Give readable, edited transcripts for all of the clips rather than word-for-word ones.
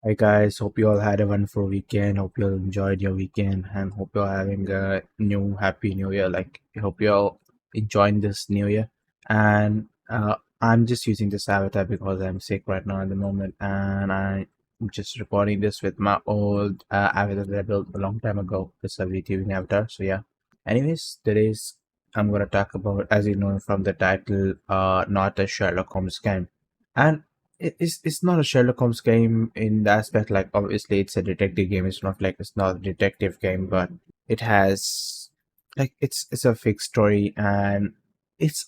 Hi guys, hope you all had a wonderful weekend. Hope you all enjoyed your weekend and hope you're having a new happy new year. I hope you all enjoying this new year. And I'm just using this avatar because I'm sick right now at the moment, and I'm just recording this with my old avatar that I built a long time ago. It's a VTubing avatar. So yeah. Anyways, today's I'm gonna talk about, as you know from the title, not a Sherlock Holmes game. And it's not a Sherlock Holmes game in the aspect, like obviously it's a detective game. It's not a detective game, but it has it's a fixed story, and it's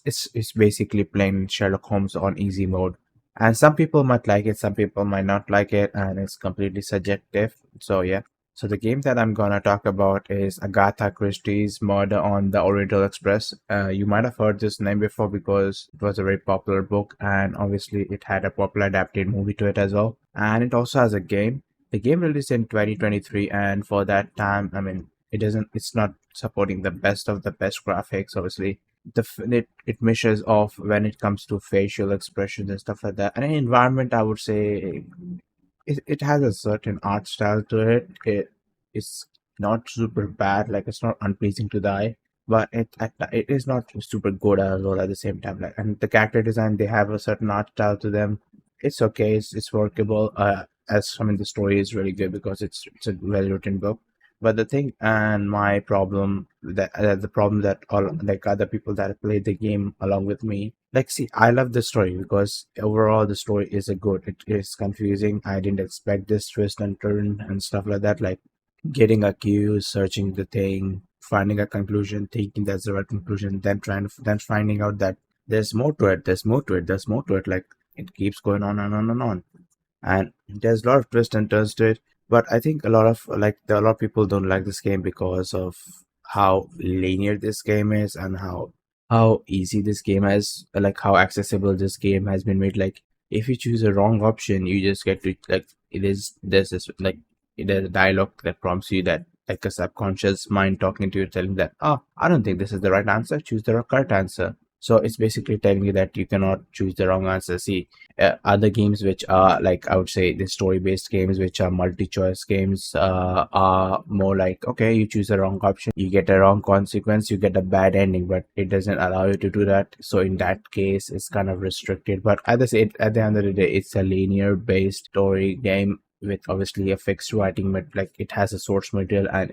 basically playing Sherlock Holmes on easy mode. And some people might like it, some people might not like it, and it's completely subjective. So yeah. So the game that I'm gonna talk about is Agatha Christie's Murder on the Oriental Express. You might have heard this name before because it was a very popular book, and obviously it had a popular adapted movie to it as well. And it also has a game. The game released in 2023, and for that time, I mean, it's not supporting the best of the best graphics. Obviously, it measures off when it comes to facial expressions and stuff like that. And in environment, I would say it has a certain art style to it. It's not super bad, like it's not unpleasing to the eye, but it is not super good as well at the same time. Like, and the character design, they have a certain art style to them. It's okay, it's workable. As I mean, the story is really good because it's a well written book. But the thing and my problem that the problem that all like other people that played the game along with me, like, see, I love the story because overall the story is a good. It is confusing. I didn't expect this twist and turn and stuff like that. Like getting accused, searching the thing, finding a conclusion, thinking that's the right conclusion, then finding out that there's more to it. There's more to it. There's more to it. Like it keeps going on and on and on. And there's a lot of twists and turns to it. But I think a lot of people don't like this game because of how linear this game is, and how easy this game is, like how accessible this game has been made. Like if you choose a wrong option, you just get to, like, it is there's this like there's a dialogue that prompts you, that like a subconscious mind talking to you, telling that, oh, I don't think this is the right answer, choose the correct answer. So it's basically telling you that you cannot choose the wrong answer. See, other games which are, like, I would say the story based games which are multi-choice games, are more like, okay, you choose the wrong option, you get a wrong consequence, you get a bad ending, but it doesn't allow you to do that. So in that case it's kind of restricted. But at the end of the day, it's a linear based story game with obviously a fixed writing, but like it has a source material. And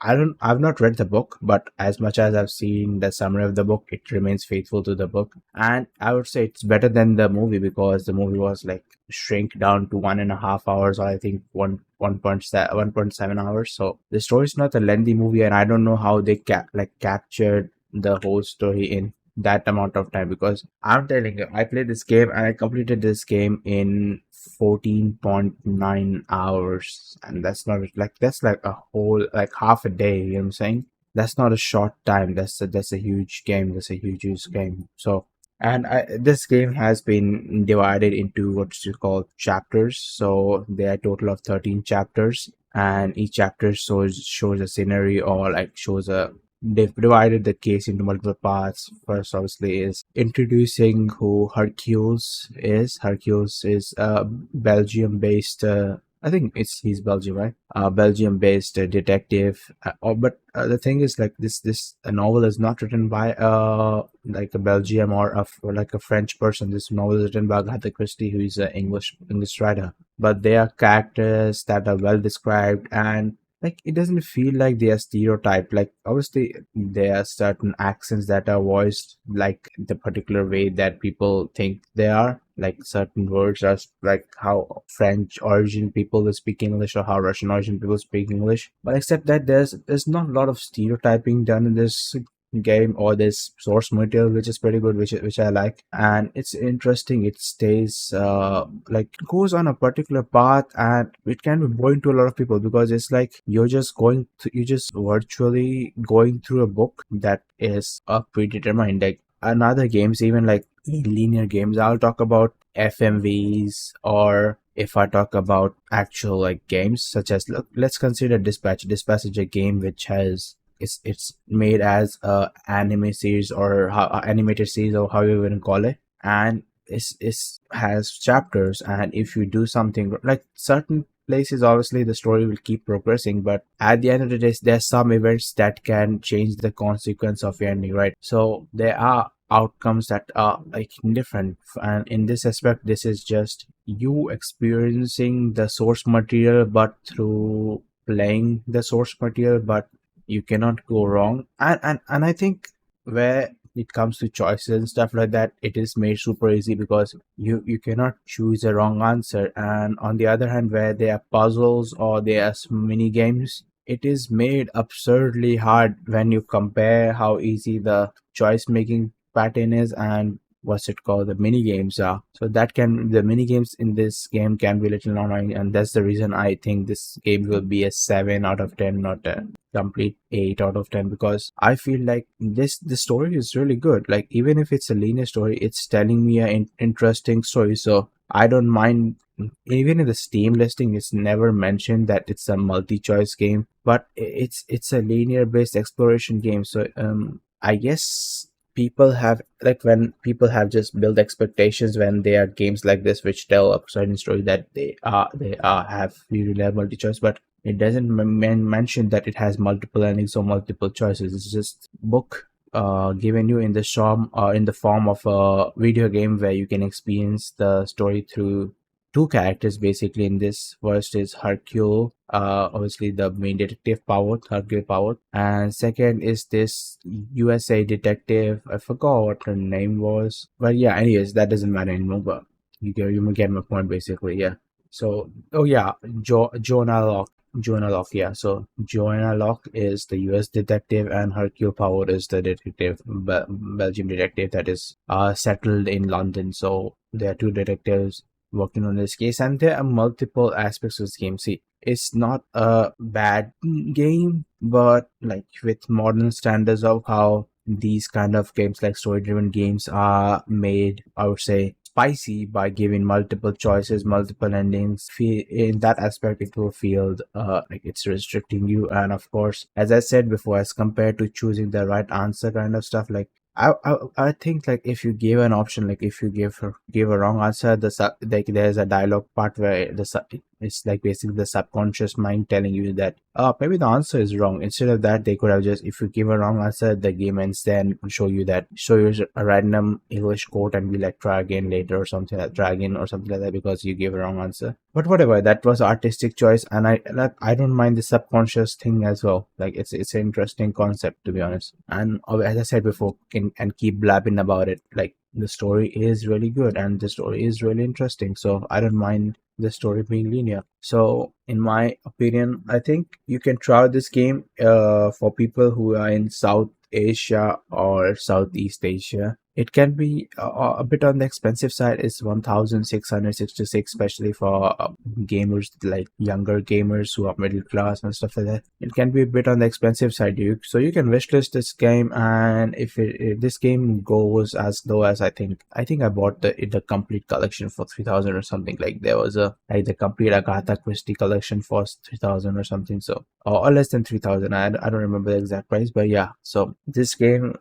I've not read the book, but as much as I've seen the summary of the book, it remains faithful to the book. And I would say it's better than the movie because the movie was like shrink down to 1.5 hours, or I think 1.7 hours. So the story is not a lengthy movie, and I don't know how they captured the whole story in that amount of time. Because I'm telling you, I played this game and I completed this game in 14.9 hours, and that's like a whole, like half a day, you know what I'm saying? That's not a short time. That's a huge game. That's a huge game. So, and this game has been divided into what you call chapters. So there are a total of 13 chapters, and each chapter shows a scenery, or like shows a they've divided the case into multiple parts. First, obviously, is introducing who Hercules is. Hercules is a Belgium-based. I think he's Belgium, right? Belgium-based detective. But the thing is, like, this a novel is not written by like a Belgium or like a French person. This novel is written by Agatha Christie, who is an English writer. But they are characters that are well described, and like it doesn't feel like they are stereotyped. Like obviously there are certain accents that are voiced like the particular way that people think they are, like certain words are like how French origin people will speak English, or how Russian origin people speak English. But except that there's not a lot of stereotyping done in this game or this source material, which is pretty good, which I like. And it's interesting. It stays like goes on a particular path, and it can be boring to a lot of people because it's like you're just virtually going through a book that is predetermined. Like another games, even like linear games, I'll talk about FMVs, or if I talk about actual like games such as, look, let's consider Dispatch is a game which has it's made as a anime series, or animated series, or however you want to call it. And it has chapters, and if you do something like certain place is obviously the story will keep progressing, but at the end of the day, there's some events that can change the consequence of your ending, right? So there are outcomes that are like different, and in this aspect, this is just you experiencing the source material, but through playing the source material, but you cannot go wrong. And I think where it comes to choices and stuff like that, it is made super easy because you cannot choose a wrong answer. And on the other hand, where there are puzzles or there are mini games, it is made absurdly hard when you compare how easy the choice making pattern is and what's it called, the mini games are. So that can, the mini games in this game can be little annoying, and that's the reason I think this game will be a 7 out of 10, not a complete 8 out of 10, because I feel like this story is really good. Like, even if it's a linear story, it's telling me an interesting story, so I don't mind. Even in the Steam listing, it's never mentioned that it's a multi-choice game, but it's a linear based exploration game. So I guess people have, like, when people have just built expectations when they are games like this which tell a certain story, that they are have linear multi-choice, but it doesn't mention that it has multiple endings or multiple choices. It's just book given you in the form of a video game where you can experience the story through two characters basically. In this, first is Hercule, obviously the main detective power, Hercule power, and second is this USA detective. I forgot what her name was, but yeah. Anyways, that doesn't matter anymore. But you get my point basically. Yeah. So, oh yeah, Jonah Locke. Joanna Locke, yeah. So Joanna Locke is the U.S. detective, and Hercule Poirot is the Belgium detective that is settled in London. So there are two detectives working on this case, and there are multiple aspects of this game. See, it's not a bad game, but like with modern standards of how these kind of games, like story-driven games, are made, I would say spicy by giving multiple choices, multiple endings. In that aspect, it will feel like it's restricting you. And of course, as I said before, as compared to choosing the right answer kind of stuff, like I think, like, if you give an option, like if you give a wrong answer, like there's a dialogue part where it's like basically the subconscious mind telling you that maybe the answer is wrong. Instead of that, they could have just, if you give a wrong answer, the game ends then show you a random English quote and be like, try again later or something, like try again or something like that, because you gave a wrong answer. But whatever, that was artistic choice, and I don't mind the subconscious thing as well. Like, it's an interesting concept, to be honest. And as I said before, and keep blabbing about it, like, the story is really good and the story is really interesting, so I don't mind the story being linear. So in my opinion, I think you can try this game for people who are in South Asia or Southeast Asia. It can be a bit on the expensive side. It's 1666, especially for gamers, like younger gamers who are middle class and stuff like that. It can be a bit on the expensive side, dude. So you can wishlist this game, and if this game goes as low as, I think I bought the complete collection for 3,000 or something. Like, there was a, like, the complete Agatha Christie collection for 3,000 or something. So, or less than 3,000. I don't remember the exact price, but yeah. So this game,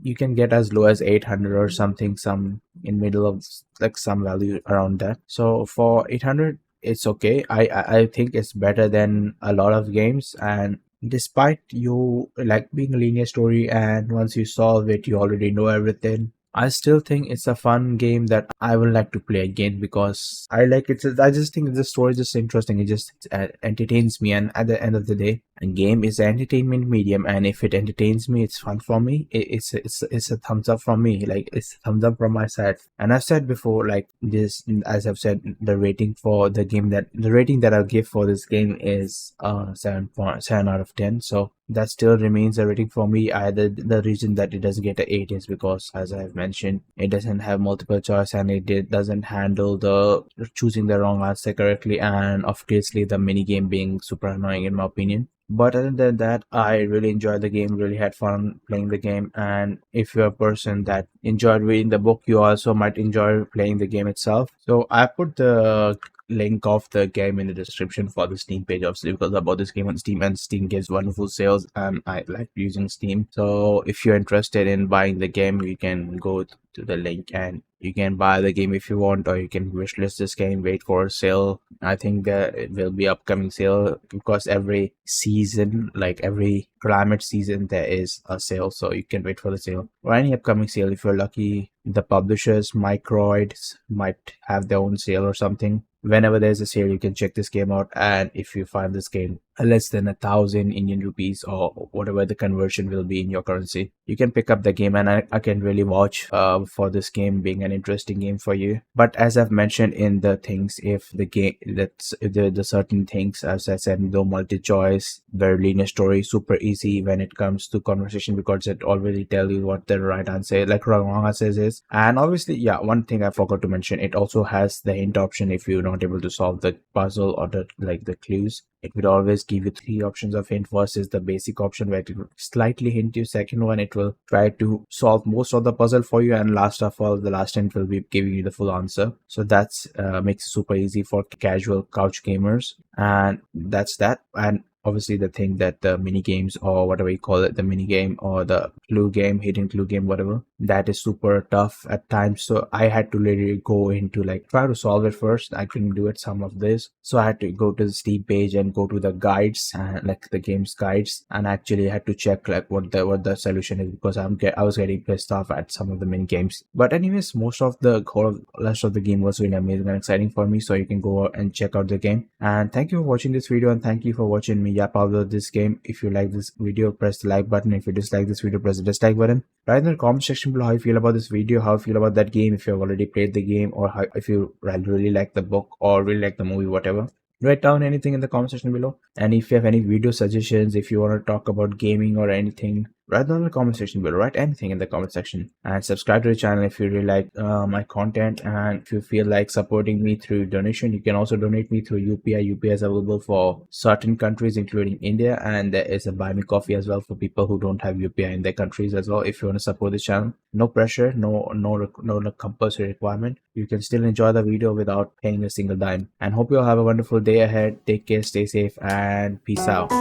you can get as low as 800 or something, some in middle of, like, some value around that. So for 800, it's okay. I think it's better than a lot of games. And despite you like being a linear story, and once you solve it, you already know everything, I still think it's a fun game that I would like to play again, because I like it. I just think the story is just interesting. It just entertains me, and at the end of the day, a game is an entertainment medium, and if it entertains me, it's fun for me. It's a thumbs up from me. Like, it's a thumbs up from my side. And I've said before, like, this, as I've said, the rating that I'll give for this game is 7.7 out of 10. So that still remains a rating for me. The reason that it doesn't get an 8 is because, as I've mentioned, it doesn't have multiple choice, and doesn't handle the choosing the wrong answer correctly, and obviously the mini game being super annoying in my opinion. But other than that, I really enjoyed the game, really had fun playing the game. And if you're a person that enjoyed reading the book, you also might enjoy playing the game itself. So I put the link of the game in the description for the Steam page, obviously, because I bought this game on Steam and Steam gives wonderful sales and I like using Steam. So if you're interested in buying the game, you can go to the link and you can buy the game if you want, or you can wishlist this game, wait for a sale. I think that it will be upcoming sale because every season, like every climate season, there is a sale, so you can wait for the sale or any upcoming sale. If you're lucky, the publishers Microids might have their own sale or something. Whenever there's a sale, you can check this game out, and if you find this game less than 1,000 Indian rupees or whatever the conversion will be in your currency, you can pick up the game, and I can really vouch for this game being an interesting game for you. But as I've mentioned in the things, if the game that's the certain things, as I said, no multi-choice, very linear story, super easy when it comes to conversation because it already tell you what the right answer, like wrong answer is. And obviously, yeah, one thing I forgot to mention, it also has the hint option. If you're not able to solve the puzzle or the clues, it will always give you three options of hint. First is the basic option where it will slightly hint you. Second one, it will try to solve most of the puzzle for you, and last of all, the last hint will be giving you the full answer. So that's makes it super easy for casual couch gamers, and that's that. And obviously the thing that the mini games, or whatever you call it, the mini game or the clue game, hidden clue game, whatever, that is super tough at times. So I had to literally go into like try to solve it first. I couldn't do it some of this, so I had to go to the Steam page and go to the guides and like the game's guides, and actually had to check like what the solution is, because I was getting pissed off at some of the mini games. But anyways, most of the whole rest of the game was really amazing and exciting for me, so you can go and check out the game. And thank you for watching this video, and thank you for watching me yap about this game. If you like this video, press the like button. If you dislike this video, press the dislike button. Write in the comment section below how you feel about this video, how you feel about that game, if you've already played the game, or how, if you really like the book or really like the movie, whatever. Write down anything in the comment section below. And if you have any video suggestions, if you want to talk about gaming or anything, write down in the comment section below. Write anything in the comment section, and subscribe to the channel if you really like my content. And if you feel like supporting me through donation, you can also donate me through UPI. UPI is available for certain countries including India, and there is a buy me coffee as well for people who don't have UPI in their countries as well. If you want to support this channel, no pressure, no compulsory requirement. You can still enjoy the video without paying a single dime. And hope you all have a wonderful day ahead. Take care, stay safe, and peace out.